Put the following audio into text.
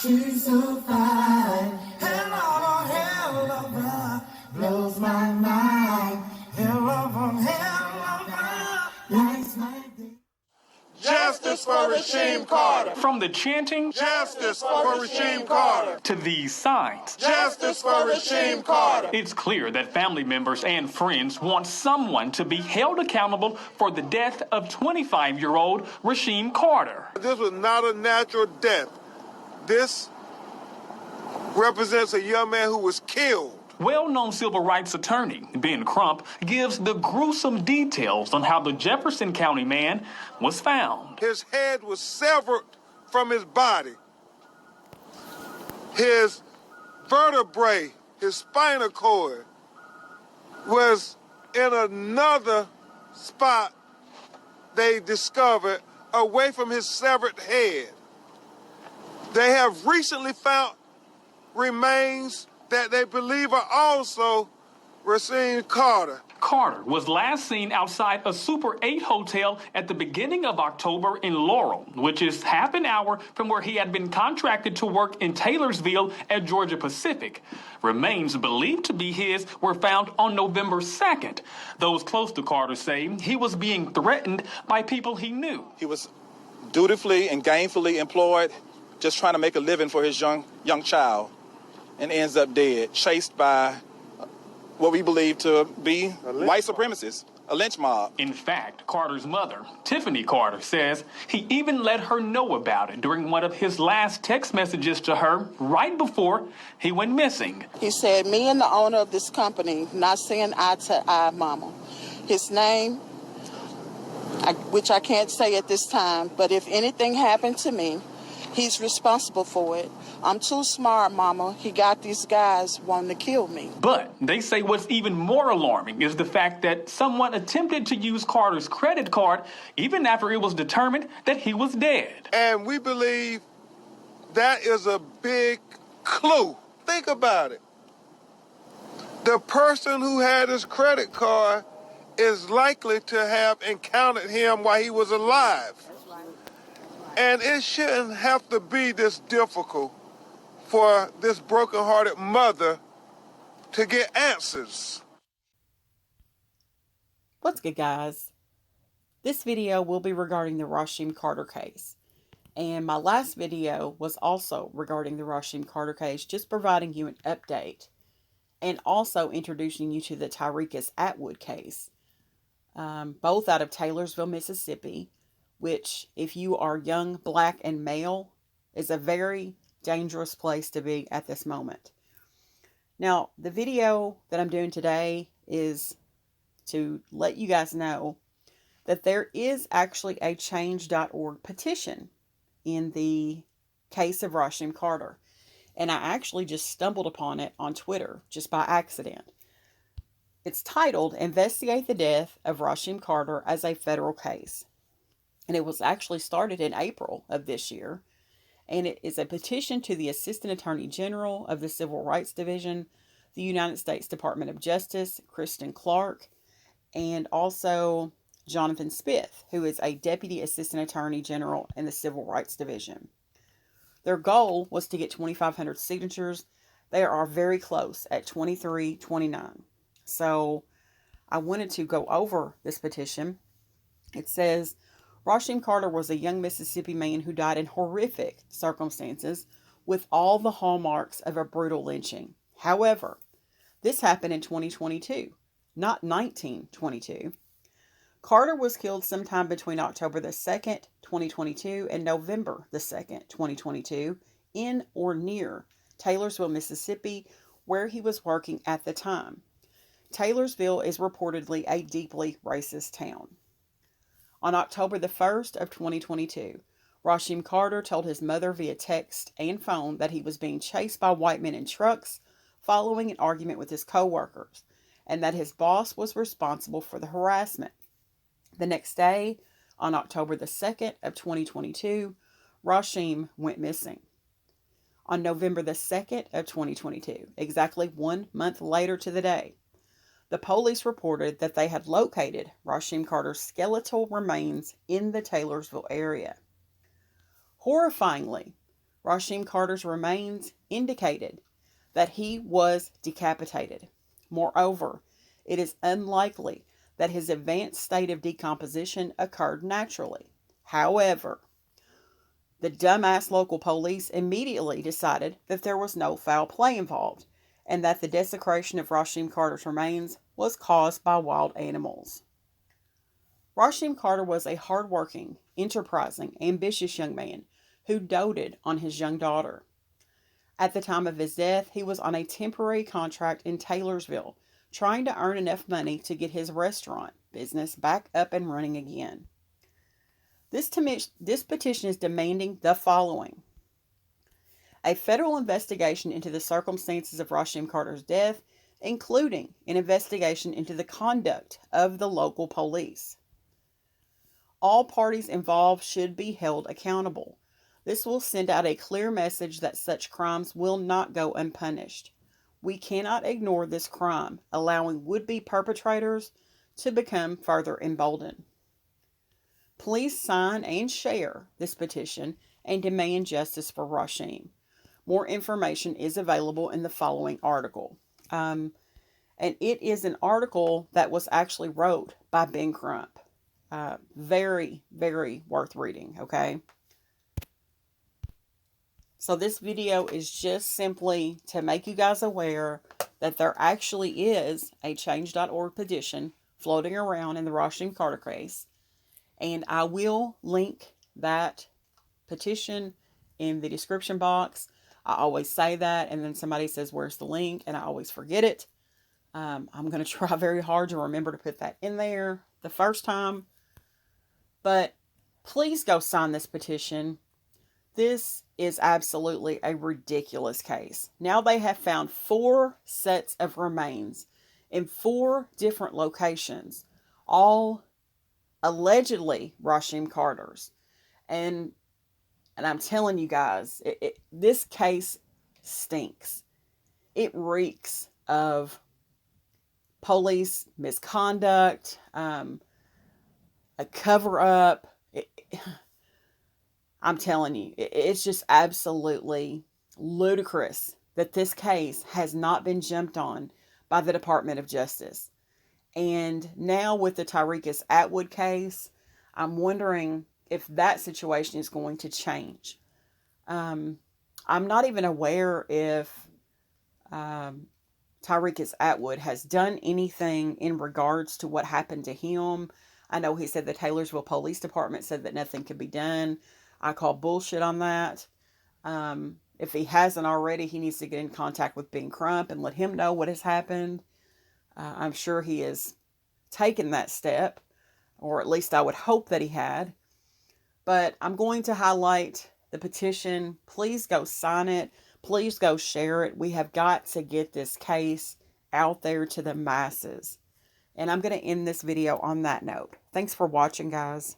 She's so fine. Hell of a hell of a blows my mind. Hell of a lights my day. Justice for Rasheem Carter. From the chanting, Justice for Rasheem Carter. to these signs, Justice for Rasheem Carter. it's clear that family members and friends want someone to be held accountable for the death of 25-year-old Rasheem Carter. This was not a natural death. This represents a young man who was killed. Well-known civil rights attorney Ben Crump gives the gruesome details on how the Jefferson County man was found. His head was severed from his body. His vertebrae, his spinal cord, was in another spot they discovered away from his severed head. They have recently found remains that they believe are also Rasheem Carter. Carter was last seen outside a Super 8 hotel at the beginning of October in Laurel, which is half an hour from where he had been contracted to work in Taylorsville at Georgia Pacific. Remains believed to be his were found on November 2nd. Those close to Carter say he was being threatened by people he knew. He was dutifully and gainfully employed, just trying to make a living for his young child, and ends up dead, chased by what we believe to be white supremacists, a lynch mob. In fact, Carter's mother, Tiffany Carter, says he even let her know about it during one of his last text messages to her right before he went missing. He said, me and the owner of this company not seeing eye to eye, mama. His name, which I can't say at this time, but if anything happened to me, he's responsible for it. I'm too smart, mama. He got these guys wanting to kill me. But they say what's even more alarming is the fact that someone attempted to use Carter's credit card even after it was determined that he was dead. And we believe that is a big clue. Think about it. The person who had his credit card is likely to have encountered him while he was alive. And it shouldn't have to be this difficult for this broken-hearted mother to get answers. What's good, guys? This video will be regarding the Rasheem Carter case. And my last video was also regarding the Rasheem Carter case, just providing you an update. And also introducing you to the Tyrekus Atwood case. Both out of Taylorsville, Mississippi. Which, if you are young, black, and male, is a very dangerous place to be at this moment. Now, the video that I'm doing today is to let you guys know that there is actually a change.org petition in the case of Rasheem Carter. And I actually just stumbled upon it on Twitter, just by accident. It's titled, Investigate the Death of Rasheem Carter as a Federal Case. And it was actually started in April of this year. And it is a petition to the Assistant Attorney General of the Civil Rights Division, the United States Department of Justice, Kristen Clark, and also Jonathan Smith, who is a Deputy Assistant Attorney General in the Civil Rights Division. Their goal was to get 2,500 signatures. They are very close at 2,329. So I wanted to go over this petition. It says, Rasheem Carter was a young Mississippi man who died in horrific circumstances with all the hallmarks of a brutal lynching. However, this happened in 2022, not 1922. Carter was killed sometime between October the 2nd, 2022 and November the 2nd, 2022 in or near Taylorsville, Mississippi, where he was working at the time. Taylorsville is reportedly a deeply racist town. On October the 1st of 2022, Rasheem Carter told his mother via text and phone that he was being chased by white men in trucks following an argument with his co-workers, and that his boss was responsible for the harassment. The next day, on October the 2nd of 2022, Rasheem went missing. On November the 2nd of 2022, exactly 1 month later to the day, the police reported that they had located Rasheem Carter's skeletal remains in the Taylorsville area. Horrifyingly, Rasheem Carter's remains indicated that he was decapitated. Moreover, it is unlikely that his advanced state of decomposition occurred naturally. However, the dumbass local police immediately decided that there was no foul play involved and that the desecration of Rasheem Carter's remains was caused by wild animals. Rasheem Carter was a hardworking, enterprising, ambitious young man who doted on his young daughter. At the time of his death, he was on a temporary contract in Taylorsville, trying to earn enough money to get his restaurant business back up and running again. This petition is demanding the following: a federal investigation into the circumstances of Rasheem Carter's death, including an investigation into the conduct of the local police. All parties involved should be held accountable. This will send out a clear message that such crimes will not go unpunished. We cannot ignore this crime, allowing would-be perpetrators to become further emboldened. Please sign and share this petition and demand justice for Rasheem. More information is available in the following article. And it is an article that was actually wrote by Ben Crump. Very, very worth reading, okay? So this video is just simply to make you guys aware that there actually is a change.org petition floating around in the Rasheem Carter case. And I will link that petition in the description box. I always say that, and then somebody says, where's the link? And I always forget it. I'm going to try very hard to remember to put that in there the first time. But please go sign this petition. This is absolutely a ridiculous case. Now they have found 4 sets of remains in 4 different locations, all allegedly Rasheem Carter's. And I'm telling you guys, this case stinks. It reeks of police misconduct, a cover-up. I'm telling you, it's just absolutely ludicrous that this case has not been jumped on by the Department of Justice. And now with the Tyrekus Atwood case, I'm wondering if that situation is going to change. I'm not even aware if Tyrekus Atwood has done anything in regards to what happened to him. I know he said the Taylorsville Police Department said that nothing could be done. I call bullshit on that. If he hasn't already, he needs to get in contact with Ben Crump and let him know what has happened. I'm sure he has taken that step, or at least I would hope that he had. But I'm going to highlight the petition. Please go sign it. Please go share it. We have got to get this case out there to the masses. And I'm going to end this video on that note. Thanks for watching, guys.